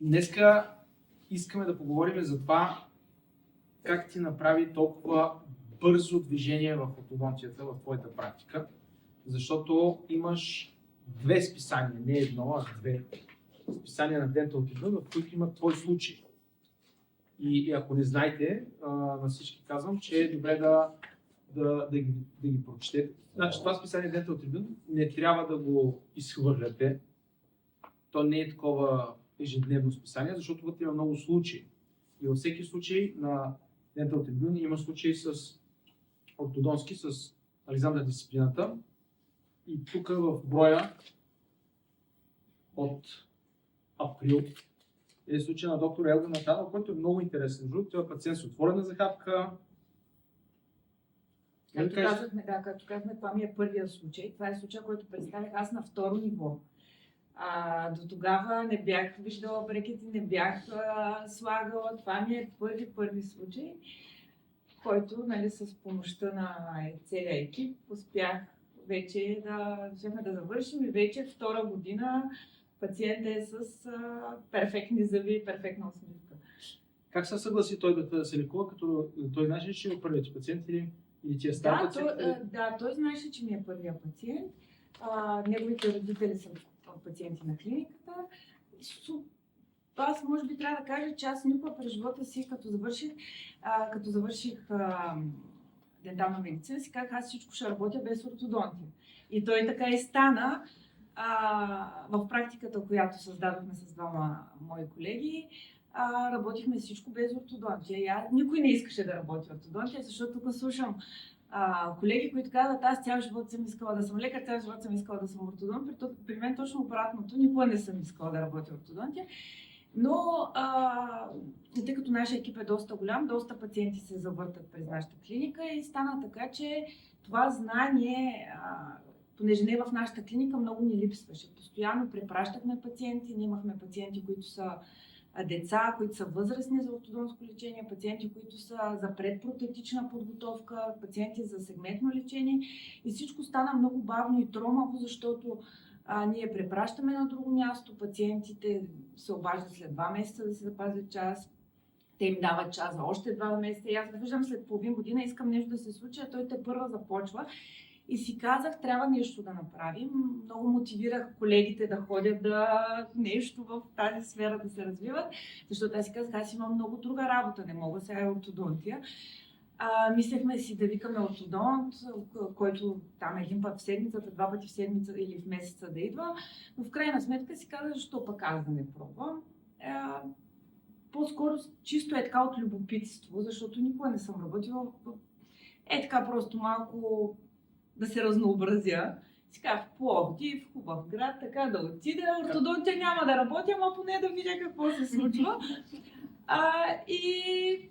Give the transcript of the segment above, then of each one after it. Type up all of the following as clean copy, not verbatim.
Днеска искаме да поговорим за това как ти направи толкова бързо движение в ортодонтията, в твоята практика, защото имаш две списания, не едно, а две списания на Dental Tribune, в които има твой случай. И ако не знаете, на всички казвам, че е добре да ги прочетете. Значи това списание Dental Tribune не трябва да го изхвърляте. То не е такова ежедневно списание, защото вътре има много случаи. И във всеки случай на Dental Tribune има случаи с ортодонски, с Александър дисциплината. И тук в броя от април е случай на доктор Елга Матанова, който е много интересен. Той е пациент с отворена захапка. Както казахме, това ми е първия случай. Това е случай, който представих аз на второ ниво. До тогава не бях виждала брекети, не бях слагала. Това ми е първи случай, който, нали, с помощта на целия екип успях вече да завършим и вече втора година пациентът е с перфектни зъби и перфектна усмивка. Как се съгласи той да се лекува, като той знаеше, че е първият пациент или ти е стар пациент? Да, той знаеше, че ми е първия пациент. Неговите родители са пациенти на клиниката. Аз може би трябва да кажа, че аз никога през живота си, като завърших дентална медицина, си казах, аз всичко ще работя без ортодонтия. И той така и стана. В практиката, която създадохме с двама мои колеги, работихме всичко без ортодонтия. Никой не искаше да работи ортодонтия, защото тук слушам колеги, които казват, аз цял живот съм искала да съм лекар, цял живот съм искала да съм ортодонт. При мен точно обратното, никога не съм искала да работя ортодонтия. Но тъй като нашия екип е доста голям, доста пациенти се завъртат през нашата клиника и стана така, че това знание, понеже не в нашата клиника, много ни липсваше. Постоянно препращахме пациенти, ние имахме пациенти, които са деца, които са възрастни за ортодонско лечение, пациенти, които са за предпротетична подготовка, пациенти за сегментно лечение и всичко стана много бавно и тромаво, защото ние препращаме на друго място, пациентите се обаждат след 2 месеца да се запазят час, те им дават час за още 2 месеца и аз виждам след половин година, искам нещо да се случи, а той тепърва започва. И си казах, трябва нещо да направим. Много мотивирах колегите да ходят нещо в тази сфера да се развиват, защото аз си казах, аз имам много друга работа, не мога сега е ортодонтия. Мислехме си да викаме ортодонт, който там един път в седмицата, 2 пъти в седмица или в месеца да идва, но в крайна сметка си казах, защо пък аз да не пробвам. По-скоро чисто е така от любопитство, защото никога не съм работила. Така просто малко да се разнообразя. Си казах, Пловдив, хубав град, така да отида. Ортодонтия няма да работя, ама поне да видя какво се случва. И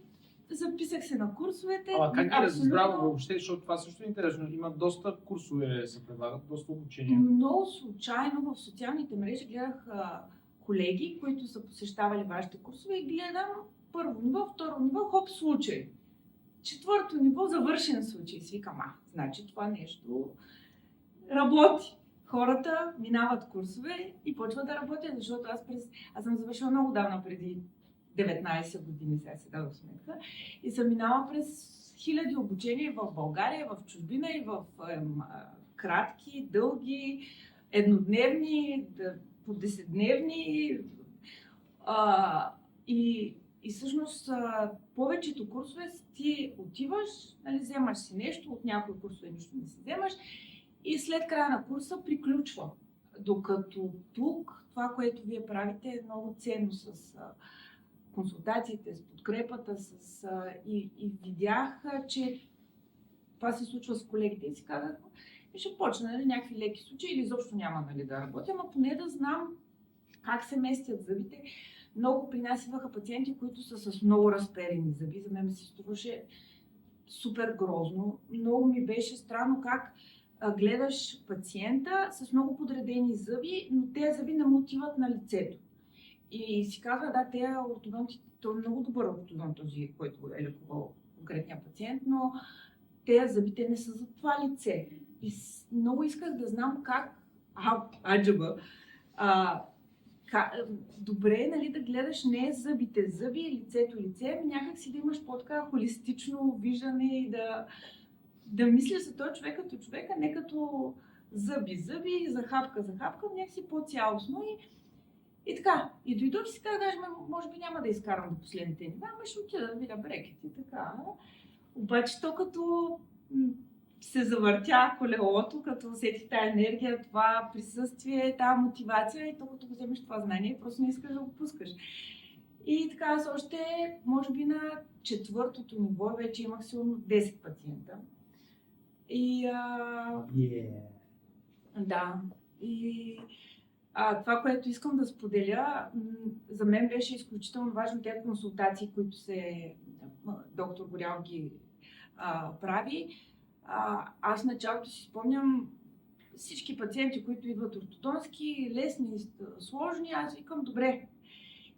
записах се на курсовете. Как ги разбрал въобще, защото това също е интересно. Има доста курсове се предлагат, доста обучения. Много случайно в социалните мрежи гледах колеги, които са посещавали вашите курсове и гледам първо ниво, второ ниво, хоп, случай. 4-то ниво, завършен случай. Свикам, значи това нещо работи. Хората минават курсове и почват да работят, защото аз съм завършила много давна, преди 19 години, сега се дадох сметка, и съм минала през хиляди обучения в България, в чужбина и в кратки, дълги, еднодневни, по 10-дневни. И всъщност повечето курсове ти отиваш, нали, вземаш си нещо, от някои курсове нищо не си вземаш и след края на курса приключва. Докато тук това, което вие правите, е много ценно с консултациите, с подкрепата, и видях, че това се случва с колегите и си казах, ще почна, нали, някакви леки случаи или изобщо няма, нали, да работя, но поне да знам как се местят зъбите. Много при нас идваха пациенти, които са с много разперени зъби. За мен се струваше супер грозно. Много ми беше странно как гледаш пациента с много подредени зъби, но тези зъби не му отиват на лицето. И си казва, да, тези ортодонти, той е много добър ортодонт, този, който е лекувал конкретния пациент, но тези зъбите не са за това лице. И много исках да знам как добре е, нали, да гледаш не зъбите зъби, лицето лице, ами някак си да имаш по-така холистично виждане и да мислиш за този човек като човека, не като зъби, за хапка, някакси по-цялостно и така. И дойдох и си казах, даже може би няма да изкарам до последните нива, ама ще отида да видя брекети, така. Обаче то като се завъртя колелото, като усетих тази енергия, това присъствие, тази мотивация и то като го вземеш това знание, просто не искаш да го пускаш. И така, аз още, може би на 4-то ниво, вече имах сигурно 10 пациента. И да, и това, което искам да споделя, за мен беше изключително важно тези консултации, които доктор Горял ги прави. Аз в началото си спомням всички пациенти, които идват ортодонски, лесни, сложни, аз викам добре.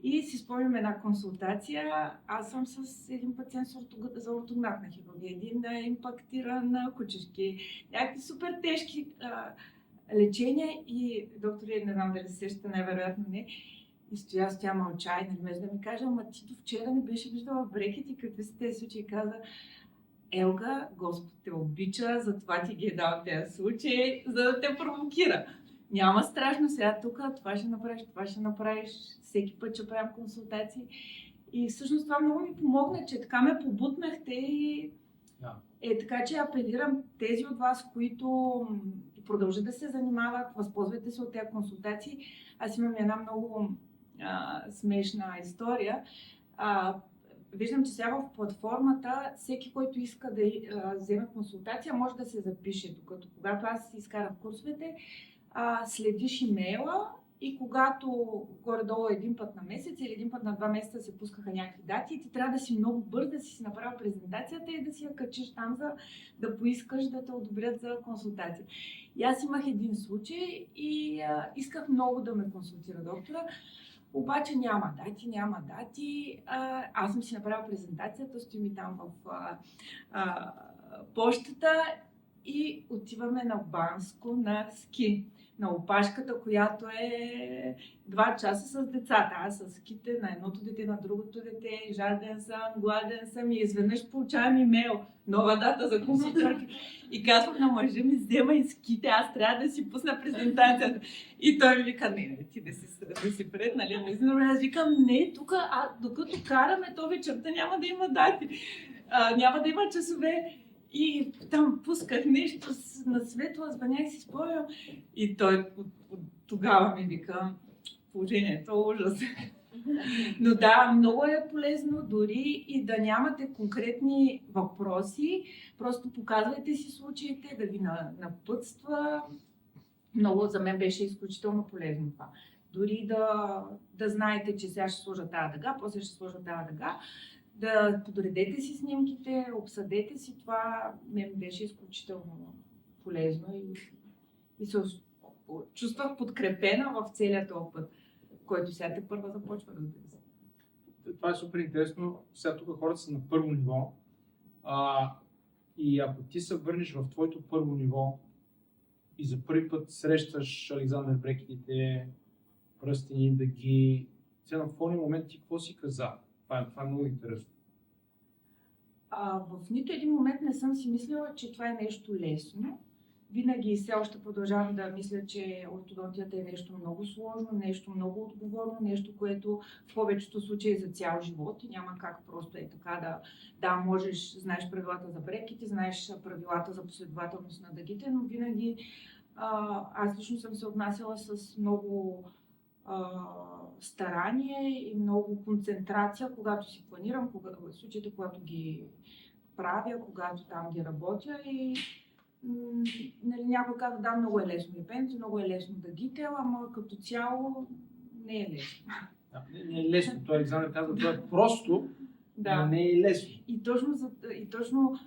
И си спомням една консултация. Аз съм с един пациент за ортогнатна хирургия, един импактиран на кучешки, някакви супер тежки лечения и доктори, не знам дали се сещате, най-вероятно не. И стоя мълча и нали да ми каже, ама ти до вчера не беше виждала брекети, какви са тези случаи. Каза, Елга, Господ те обича, затова ти ги е дал тези случаи, за да те провокира. Няма страшно сега тук, това ще направиш, всеки път ще правим консултации. И всъщност това много ми помогна, че така ме побутнахте и така че апелирам тези от вас, които продължат да се занимават, възползвайте се от тези консултации. Аз имам една много смешна история. Виждам, че сега в платформата всеки, който иска да вземе консултация, може да се запише. Докато когато аз изкарах курсовете, следиш имейла и когато горе-долу един път на месец или един път на 2 месеца се пускаха някакви дати и ти трябва да си много бърз да си направил презентацията и да си я качиш там, за да поискаш да те одобрят за консултация. И аз имах един случай и исках много да ме консултира доктора. Обаче няма дати. Аз съм си направила презентацията, стои ми там в почтата и отиваме на Банско на ски. На опашката, която е 2 часа с децата. Аз с ските на едното дете, на другото дете, жаден съм, гладен съм и изведнъж получавам имейл. Нова дата за консултация. И казвам на мъжа ми, вземай ските, аз трябва да си пусна презентацията. И той ми вика, не, ти да си пред, нали? Аз викам, не, тук, докато караме, то вечерта няма да има дати. Няма да има часове. И там пусках нещо на светло, звънях си спомням. И той от тогава ми вика, положението е ужас. Но да, много е полезно дори и да нямате конкретни въпроси. Просто показвайте си случаите, да ви напътства. Много за мен беше изключително полезно това. Дори да знаете, че сега ще сложа тази дъга, после ще сложа тази дъга. Да подредете си снимките, обсъдете си това. Мен беше изключително полезно и се чувствах подкрепена в целия този път, който сега те първа започва да се. Това е супер интересно. Сега тук хората са на първо ниво и ако ти се върнеш в твоето първо ниво и за първи път срещаш Александър брекетите, пръстени, дъги, сега на втория момент ти какво си каза? Това е много интересно. В нито един момент не съм си мислила, че това е нещо лесно. Винаги и все още продължавам да мисля, че ортодонтията е нещо много сложно, нещо много отговорно, нещо, което в повечето случаи е за цял живот и няма как просто е така да можеш, знаеш правилата за брекети, знаеш правилата за последователност на дъгите, но винаги аз лично съм се отнасяла с много старание и много концентрация, когато си планирам, в случаите, когато ги правя, когато там ги работя и нали, някой казва, да, много е лесно лепенето, много е лесно дъгите, ама като цяло не е лесно. Да, не е лесно, това Александър казва, това е просто, но не е лесно. И точно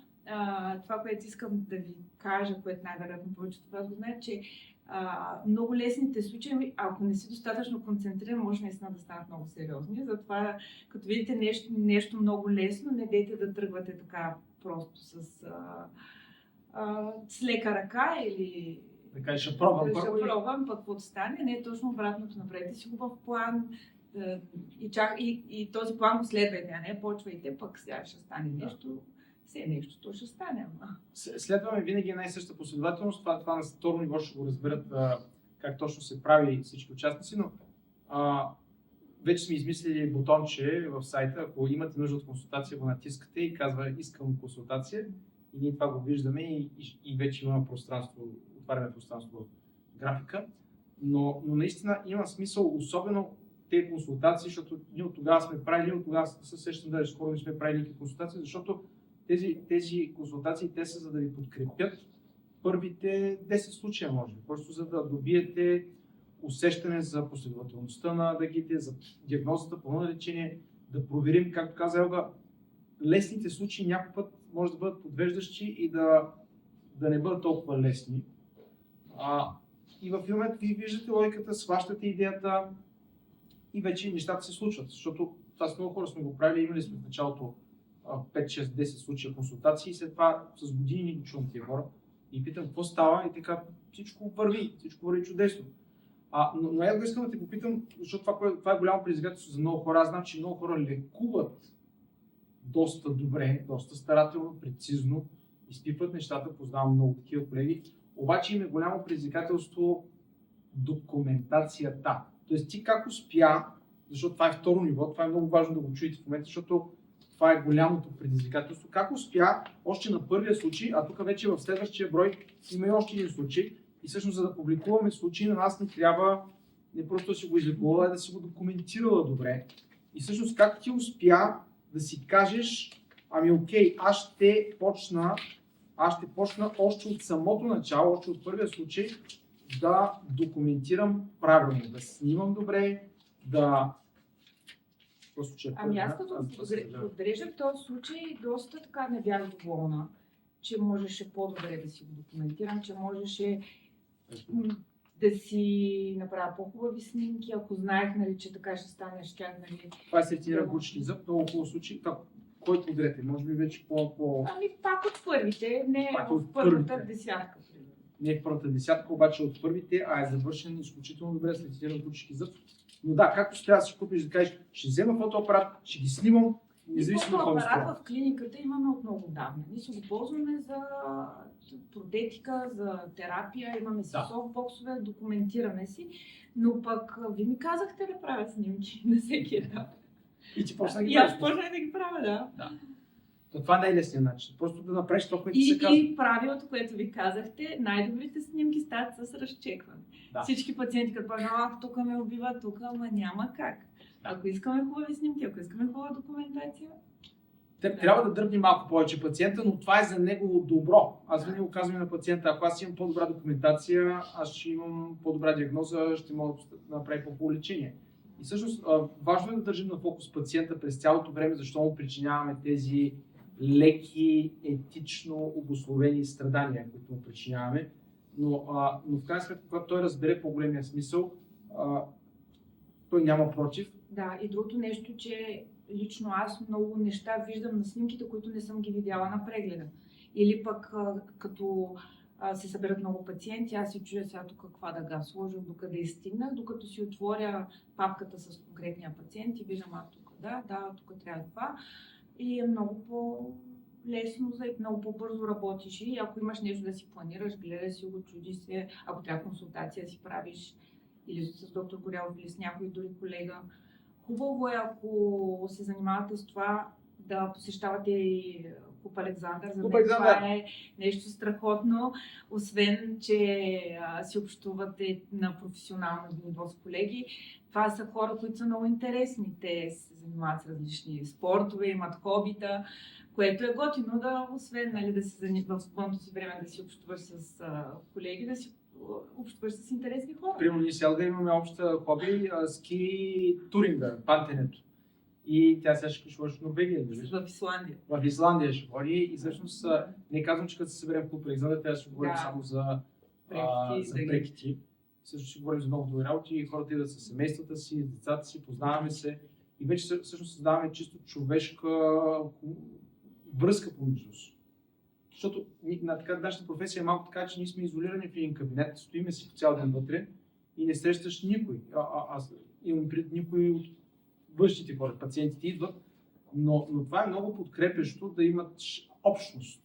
това, което искам да ви кажа, което най-вероятно повечето от вас го знаят, че много лесните случаи, ако не си достатъчно концентриран, може наистина да станат много сериозни. Затова, като видите нещо много лесно, не дейте да тръгвате така просто с лека ръка или Да кажеш, ще пробвам Ще първо. пробвам, пък какво стане, не е точно обратното. Направете си хубав план и този план го следвайте, а не почвайте, пък сега ще стане нещо. Все нещо, то ще стане. Следваме винаги една и съща последователност. Това на второ ниво ще го разберат как точно се прави всички участници, но вече сме измислили бутонче в сайта. Ако имате нужда от консултация, го натискате и казва искам консултация. И ние това го виждаме и вече имаме пространство, отваряме пространство в графика. Но наистина има смисъл, особено тези консултации, защото ние от тогава сме правили, от тогава се сещам да скоро не сме правили консултации, защото тези консултации те са за да ви подкрепят първите 10 случая, може би. Просто за да добиете усещане за последователността на дъгите, за диагнозата, плана на лечение, да проверим, както каза Елга, лесните случаи някой път може да бъдат подвеждащи и да не бъдат толкова лесни. И в момент ви виждате логиката, схващате идеята и вече нещата се случват, защото това с много хора сме го правили, имали сме в началото 5-6-10 случая консултации и след това с години ги чувам тия хора и питам какво става и така всичко върви чудесно. Но аз искам да те попитам, защото това е голямо предизвикателство за много хора. Аз знам, че много хора лекуват доста добре, доста старателно, прецизно, изпипват нещата, познавам много такива колеги, обаче им е голямо предизвикателство документацията. Тоест ти как успя, защото това е второ ниво, това е много важно да го чуете в момента, защото това е голямото предизвикателство. Как успя още на първия случай, а тук вече в следващия брой има и още един случай. И всъщност за да публикуваме случаи на нас не трябва не просто да си го излекувала, а да си го документирала добре. И всъщност как ти успя да си кажеш, ами окей, аз ще почна още от самото начало, още от първия случай да документирам правилно, да снимам добре, да... Ами аз като подреждам този случай, доста така не бях доволна, че можеше по-добре да си го документирам, че можеше да си направя по-хубави снимки, ако знаех, нали, че така ще стане, щях, нали... Това е сертиран гучки зъб, много хубав случай. Кой подрете? Може би вече по... Ами пак от първите, не в първата десятка. Не в първата десятка, обаче от първите, а е завършен изключително добре с сертиран гучки зъб. Но да, както трябва да си купиш, да кажеш, ще взема фотоапарат, ще ги снимам, независимо от това. Фотоапарат в клиниката имаме от много давна. Ние си го ползваме за протетика, за терапия, имаме си софтбоксове, документираме си, но пък ви ми казахте да правя снимки на всеки етап. И ти почна да ги правиш. И аз почнах да ги правя, да. То това не е лесният начин. Просто да направиш това, което се казва. И правилото, което ви казахте, най-добрите снимки стават с разчекване. Да. Всички пациенти, като кажат, тук ме убива, тук, ама няма как. Ако искаме хубави снимки, ако искаме хубава документация. Трябва да дръпне малко повече пациента, но това е за негово добро. Аз винаги го казвам на пациента, ако аз имам по-добра документация, аз ще имам по-добра диагноза, ще мога да направя по-хубаво лечение. И всъщност важно е да държим на фокус пациента през цялото време, защото му причиняваме тези леки, етично обусловени страдания, които му причиняваме. Но в крайна сметка, когато той разбере по-големия смисъл, той няма против. Да, и другото нещо, че лично аз много неща виждам на снимките, които не съм ги видяла на прегледа. Или пък като се съберат много пациенти, аз си чуя сега тук каква дъга сложих, докъде стигнах, докато си отворя папката с конкретния пациент и виждам тук тук трябва това. И е много по-лесно, много по-бързо работиш и ако имаш нещо да си планираш, гледай си го, чуди се, ако трябва консултация си правиш или с доктор Горелов или с някой дори колега. Хубаво е, ако се занимавате с това, да посещавате и Куп Александър. За мен това е нещо страхотно, освен, че си общувате на професионално ниво с колеги. Това са хора, които са много интересни. Те се занимават с различни спортове, имат хобита, което е готино да, освен да си в свободното си време да си общуваш с колеги, да си общуваш с интересни хора. Примерно ние с Елга имаме обща хобби ски туринга, пантенето. И тя сега ще ходи в Норвегия. В Исландия. В Исландия ще ходи и всъщност не казвам, че като се съберем в Куп Александър, тя ще говорим само за прекити. Също ще говорим за много добри работи, хората идват със семействата си, с децата си, познаваме се и вече всъщност създаваме чисто човешка връзка помежду си. защото нашата професия е малко така, че ние сме изолирани в един кабинет, стоиме си по цял ден вътре и не срещаш никой. Аз имам пред никой от външните хора, пациентите идват, но това е много подкрепящо да имат общност.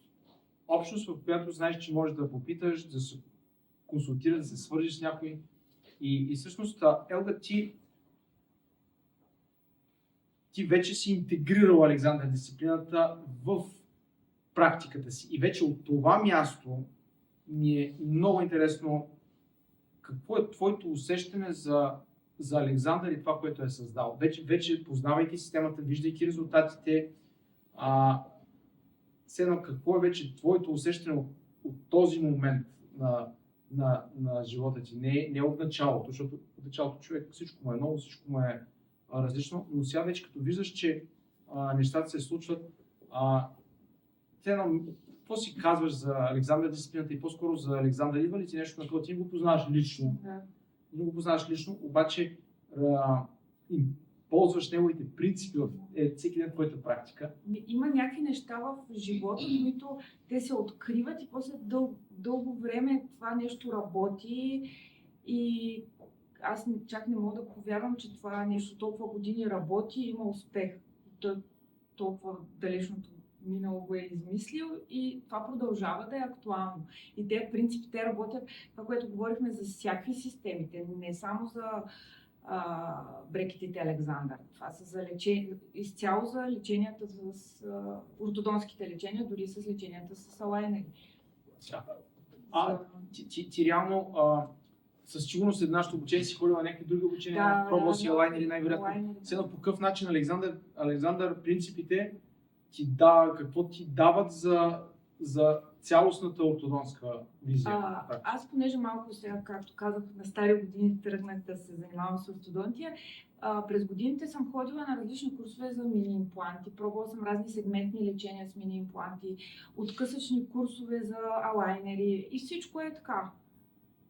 Общност, в която знаеш, че можеш да попиташ, да се консултираш, да се свържиш с някой. И всъщност, Елга, ти вече си интегрирал, Александър, дисциплината в практиката си. И вече от това място ми е много интересно какво е твоето усещане за Александър и това, което е създал. Вече познавайки системата, виждайки резултатите, какво е вече твоето усещане от този момент на живота ти? Не от началото, защото от началото човек всичко му е ново, всичко му е различно, но сега вече като виждаш, че нещата се случват, какво си казваш за Александър дисциплината и по-скоро за Александър идва ли ти нещо, на което ти го познаваш лично? Не го познаваш лично, обаче ползваш неговите принципи в всеки ден твоята практика. Има някакви неща в живота, които те се откриват и после дълго време това нещо работи и аз чак не мога да повярвам, че това нещо толкова години работи и има успех. Той толкова далечното минало го е измислил и това продължава да е актуално. И тези принципи, те работят, това, което говорихме за всякакви системи, не само за брекетите Александър. Това са за изцяло за леченията с ортодонските лечения, дори с леченията с алайнери. Ти реално със сигурност след нашето обучение си ходила на някакви други обучения, пробвал си алайнери най-вероятно. Сега по какъв начин Александър принципите какво ти дават за цялостната ортодонска визия? Аз понеже малко сега, както казах, на стари години тръгнах да се занимавам с ортодонтия, през годините съм ходила на различни курсове за мини-импланти, пробвала съм разни сегментни лечения с мини-импланти, откъсъчни курсове за алайнери и всичко е така.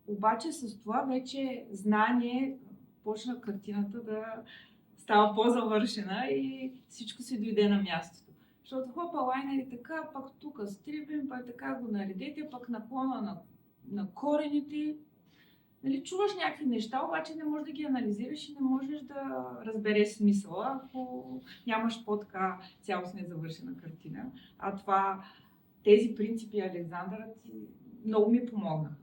Обаче с това вече знание почна картината да става по-завършена и всичко си дойде на мястото. Защото хопа, лайнери така, пък тук стрибим, пък така го наредете, пък наклона на корените. Нали, чуваш някакви неща, обаче не можеш да ги анализираш и не можеш да разбереш смисъла, ако нямаш по-така цялостно завършена картина. Тези принципи Александър много ми помогнаха.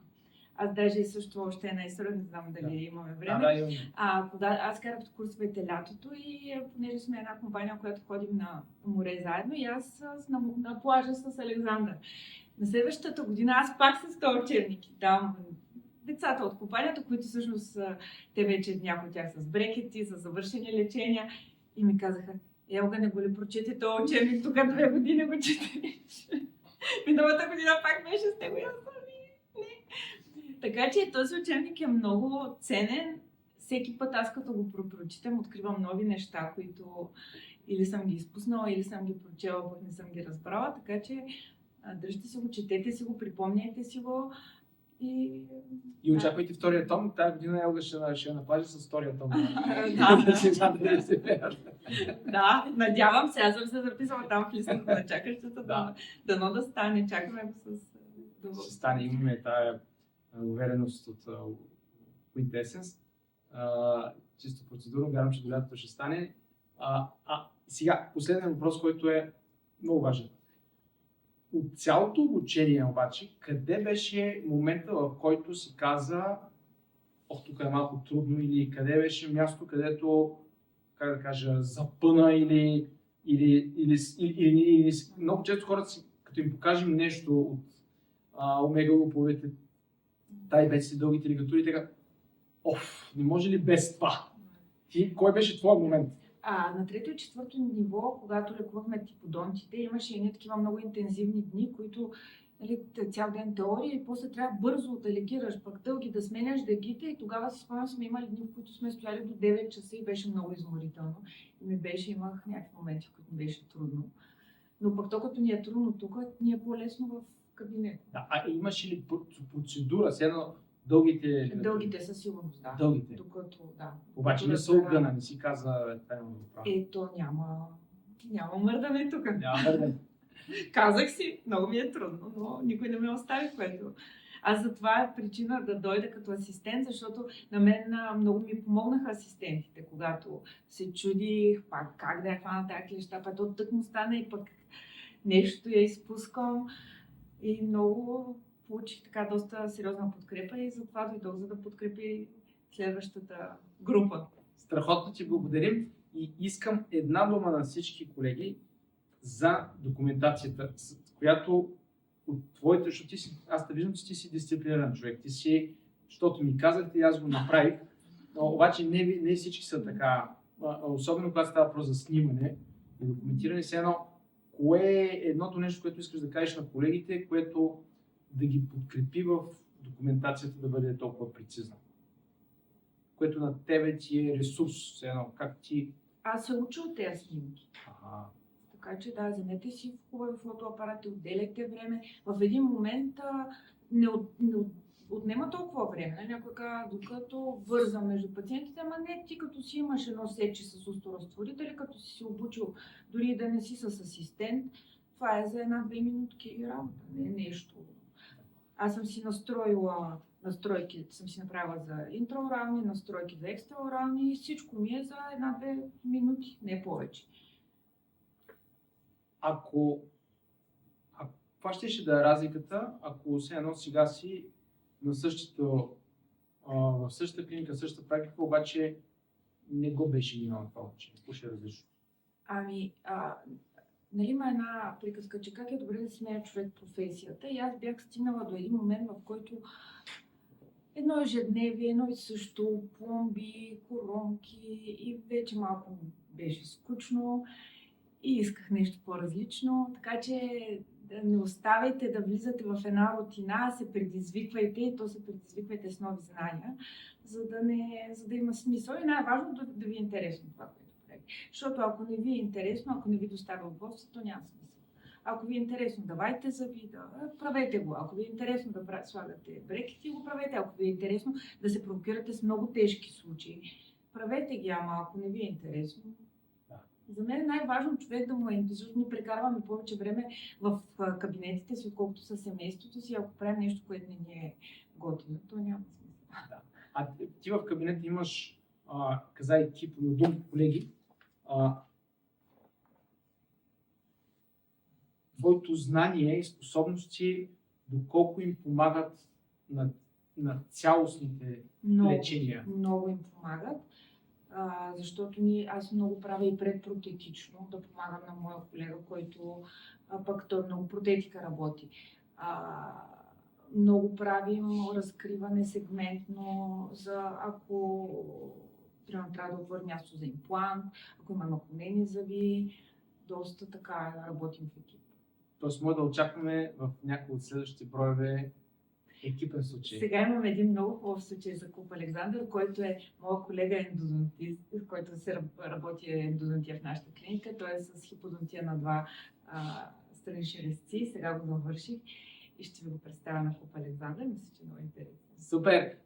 Аз даже също още една история, не знам дали имаме време. Аз карах курсовете лятото и понеже сме една компания, която ходим на море заедно и аз на плажа с Александър. На следващата година аз пак с този учебник там децата от компанията, които всъщност те вече някои от тях с брекети, с завършени лечения и ми казаха: Елга, не го ли прочете този учебник, тук 2 години го четеш. Миналата година пак беше с него и аз така че този учебник е много ценен. Всеки път аз като го прочитам, откривам нови неща, които или съм ги изпуснала, или съм ги прочела, пък не съм ги разбрала. Така че дръжте си го, четете си го, припомняйте си го. И очаквайте втория том. Тая година Елга ще наплажи с втория том. Да, надявам се. Аз съм се записала там в листата на чакащата. Дано да стане. Чакаме го с... Ще стане. Имаме тая увереност от Quintessence. Чисто процедурно, вярвам, че до лятото ще стане. Сега, последният въпрос, който е много важен. От цялото обучение обаче, къде беше момента, в който си каза: тук е малко трудно, или къде беше място, където, как да кажа, запъна или много често хората си, като им покажем нещо от омегалоповете, вече си дългите лигатури, така: не може ли без това? Кой беше твой момент? На трето и четвърто ниво, когато лекувахме типодонтите, имаше едни такива много интензивни дни, които цял ден теория и после трябва бързо да легираш, пък дълги да сменяш дъгите и тогава си спомням, сме имали дни, в които сме стояли до 9 часа и беше много изморително. И имах някакви моменти, в които беше трудно. Но пък то като ни е трудно тук, ни е по-лесно в кабинет. Имаш ли процедура? Седно дългите със сигурност, да. Дългите. Докато, да. Обаче не са огъна, не си каза няма мърдане тук. Няма мърдане. Казах си, много ми е трудно, но никой не ме остави, което. Аз за това е причина да дойда като асистент, защото на мен много ми помогнаха асистентите, когато се чудих пак как да я хвана тази клеща, пък то тък му стана и пък нещо я изпускам и много получих така доста сериозна подкрепа и затова дойдох, за да подкрепи следващата група. Страхотно ти благодарим и искам една дума на всички колеги за документацията, с която от твоите, защото аз те виждам, че ти си дисциплиниран човек, ти си, защото ми казахте и аз го направих, но обаче не всички са така, особено когато става въпрос за снимане и документиране, все едно, кое е едното нещо, което искаш да кажеш на колегите, което да ги подкрепи в документацията да бъде толкова прецизна? Което на тебе ти е ресурс, все едно, как ти... Аз се уча от тези снимки. Ага. Така че да, вземете си хубави фотоапарати, отделяйте време. В един момент не отнема толкова време. Нали? Някой казва, докато вързам между пациентите, ама не ти като си имаш едно сече с усторазтворители, като си се обучил, дори да не си с асистент, това е за 1-2 минутки работа, не е нещо. Аз съм си настроила настройки, съм си направила за интраорални, настройки за екстраорални и всичко ми е за 1-2 минути, не повече. Това ще да е разликата, ако все едно сега си на в същата клиника, същата практика, обаче не го беше минало това учение. Какво ще е различно? Нали има една приказка, че как е добре да смея човек професията и аз бях стигнала до един момент, в който едно ежедневие, едно и също, пломби, коронки и вече малко беше скучно и исках нещо по-различно, така че не оставайте да влизате в една рутина, се предизвиквайте и то се предизвиквайте с нови знания, за да има смисъл и най-важно да ви е интересно това, което правите. Защото ако не ви е интересно, ако не ви доставя удоволствие, то няма смисъл. Ако ви е интересно, давайте за вида, правете го. Ако ви е интересно да слагате брекети, го правете. Ако ви е интересно да се провокирате с много тежки случаи, правете ги, ама ако не ви е интересно. За мен е най-важно човек да му е ентузиазъм. Ние прекарваме повече време в кабинетите си, отколкото със семейството си. Ако правим нещо, което не ни е готино, то няма смисъл. Да. А ти в кабинета имаш, каза екип, но други колеги, твоето знание и способности, доколко им помагат на цялостните лечения? Много им помагат. Защото аз много правя и предпротетично, да помагам на моя колега, който пък той много протетика работи. Много правим разкриване сегментно, за ако трябва да отворим място за имплант, ако има наклонени зъби, доста така работим в екип. Тоест може да очакваме в някои от следващите броеве екипен случай. Сега имам един много хубав случай за Куп Александър, който е моя колега ендодонтист, който се работи ендодонтия в нашата клиника. Той е с хиподонтия на 2 странични резци. Сега го завърших и ще ви го представя на Куп Александър. Мисля, че е много интересно. Супер!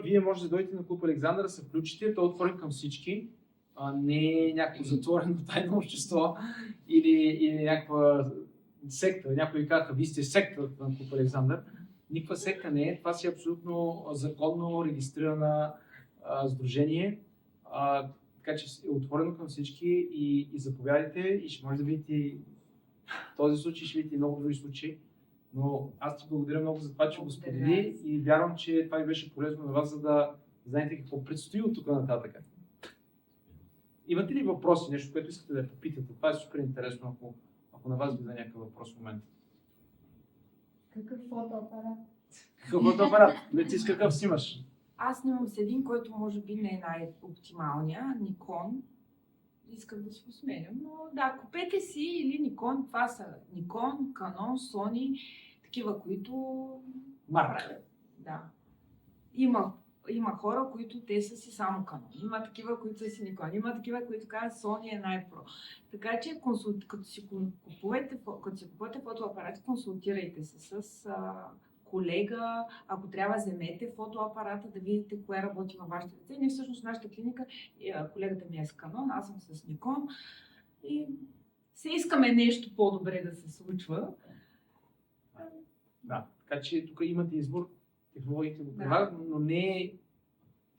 Вие може да дойдете на Куп Александър, да се включите. Той е отворен към всички. Не е някакво затворено тайно общество или някаква секта. Някои казаха, вие сте секта на Куп Александър. Никаква секта не е. Това си абсолютно законно регистрирано сдружение. Така че е отворено към всички и заповядайте и ще може да видите този случай, ще видите много други случаи. Но аз ти благодаря много за това, че го сподели и вярвам, че това ви беше полезно на вас, за да знаете какво предстои от тук нататък. Имате ли въпроси, нещо, което искате да попитате? Това е супер интересно, ако на вас ви да някакъв въпрос в момента. Какъв фотоапарат? Какъв фотоапарат? Летис, какъв си имаш? Аз имам с един, който може би не е най-оптималния, Никон. Исках да си го сменям, но да, купете си или Никон, това са Никон, Канон, Сони, такива, които марка. Да. Има хора, които те са си само Канон. Има такива, които са си Никон. Има такива, които казват Sony е най-про. Така че като си купувате фотоапарати, консултирайте се с колега. Ако трябва, вземете фотоапарата да видите кое работи във вашите лице. Ние всъщност в нашата клиника, колегата ми е с Канон, аз съм с Никон и се искаме нещо по-добре да се случва. Да, така че тук имате избор, технологиите го Да. предлагат, но не е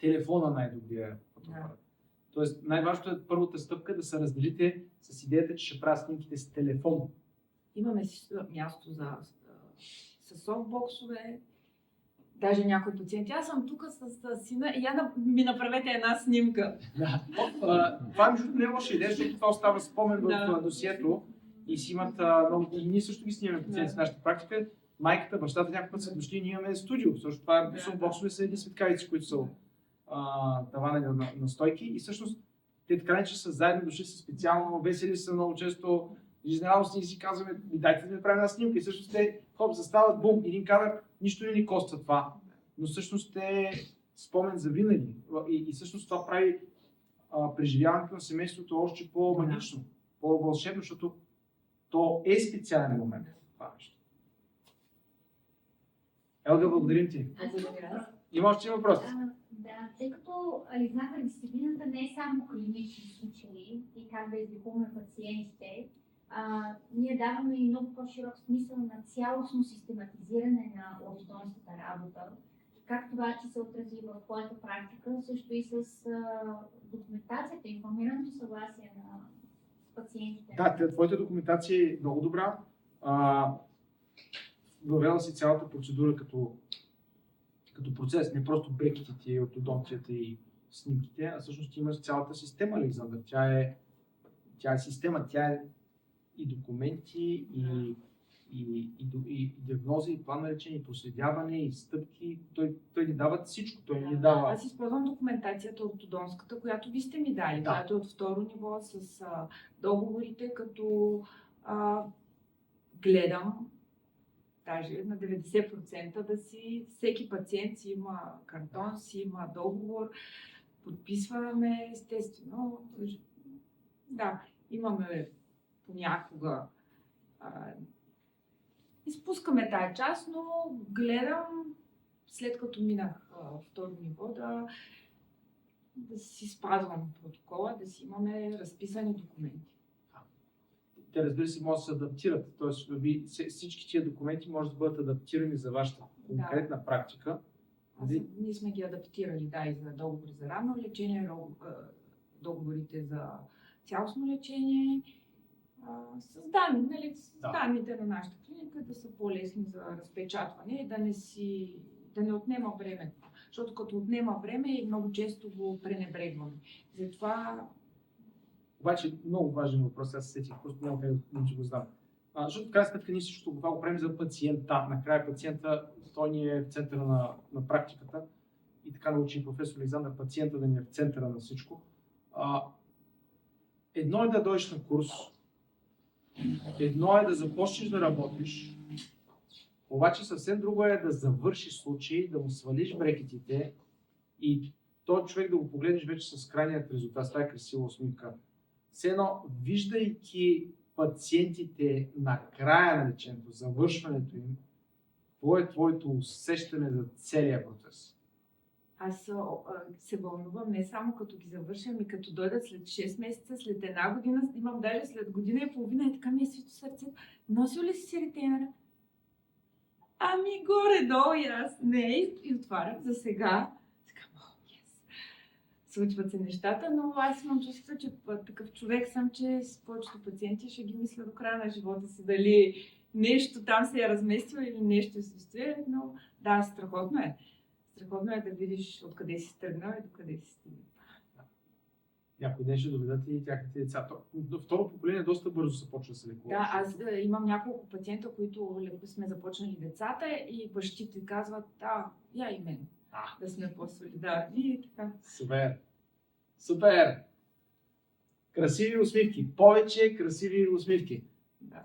телефона най-добрия фотоапарат. Тоест най-важното е първата стъпка да се разделите с идеята, че ще правя снимките с телефон. Имаме място с софтбоксове, даже някои пациенти. Аз съм тук с сина и ми направете една снимка. Да. Това между не е лоша идея, защото това остава спомен в досието и си имат много... И ние също ги снимаме пациенти в нашата практика. Майката, бащата някакъв път са дошли и ние имаме студио. Също това софтбоксове са едни светкавици, които са тавани на стойки и всъщност те така че са заедно дошли са специално, весели са много често, жизнерадостни и си казваме, дайте да направим една снимка и всъщност те застават, бум, един кадър, нищо не ни коства това, но всъщност е спомен за винаги и всъщност това прави преживяването на семейството още по-магично, по-вълшебно, защото то е специален момент. Това нещо. Елга, благодарим ти. Благодаря. Има още въпроси? Да, тъй като Александър, дисциплината не е само клинични случаи и как да излекуваме пациентите, ние даваме и много по-широк смисъл на цялостно систематизиране на ортодонтската работа. Как това ще се отрази в твоята практика, също и с документацията, информираното съгласие на пациентите. Да, твоята документация е много добра. Въвела си цялата процедура като процес, не просто брекетите, ортодонтията и снимките, а всъщност имаш цялата система, Александър. Тя е система, тя е и документи, и диагнози, и план на лечение, и проследяване, и стъпки. Той ни дава всичко. Той ни дава... Аз използвам документацията ортодонската, която ви сте ми дали, която е от второ ниво с договорите, като гледам даже на 90% да си, всеки пациент си има картон, си има договор, подписваме естествено. Да, имаме понякога изпускаме тая част, но гледам след като минах второ ниво да си спазвам протокола, да си имаме разписани документи. Те, разбира се, може да се адаптират. Тоест, всички тия документи може да бъдат адаптирани за вашата конкретна практика. Ние сме ги адаптирали, и за договори за ранно лечение, договорите за цялостно лечение, с данни, нали, с данните на нашата клиника да са по-лесни за разпечатване и да не отнема време. Защото като отнема време, много често го пренебрегваме. Затова... Обаче много важен въпрос, аз се сетих, просто няма как да го знам. Защото в крайна сметка ние всичко това го правим за пациента. Накрая пациента, той ни е в центъра на практиката и така научи професор Александър, пациента да ни е в центъра на всичко. Едно е да дойдеш на курс, едно е да започнеш да работиш, обаче съвсем друго е да завършиш случай, да му свалиш брекетите и този човек да го погледнеш вече с крайният резултат, с тази красива усмивка. Все едно, виждайки пациентите на края на лечението, завършването им, какво е твоето усещане за целия процес? Аз се вълнувам не само като ги завършам, и като дойдат след 6 месеца, след една година, имам даже след година и половина и така ми е свито сърцето. Носил ли си ретейнера? Ами горе-долу и аз не. И отварям за сега. Случват се нещата, но аз имам чувство, че такъв човек съм, че с повечето пациенти ще ги мисля до края на живота си, дали нещо там се е разместило или нещо се стои, но да, страхотно е. Страхотно е да видиш откъде си тръгнал и докъде си стигнал. Някой ден ще доведат и тяхните деца. Второ поколение доста бързо се почва да се лекува. Да, аз имам няколко пациента, които сме започнали децата и бащите казват, я и мен. Да сме по-солидарни и така. Супер! Супер! Красиви усмивки. Повече красиви усмивки. Да.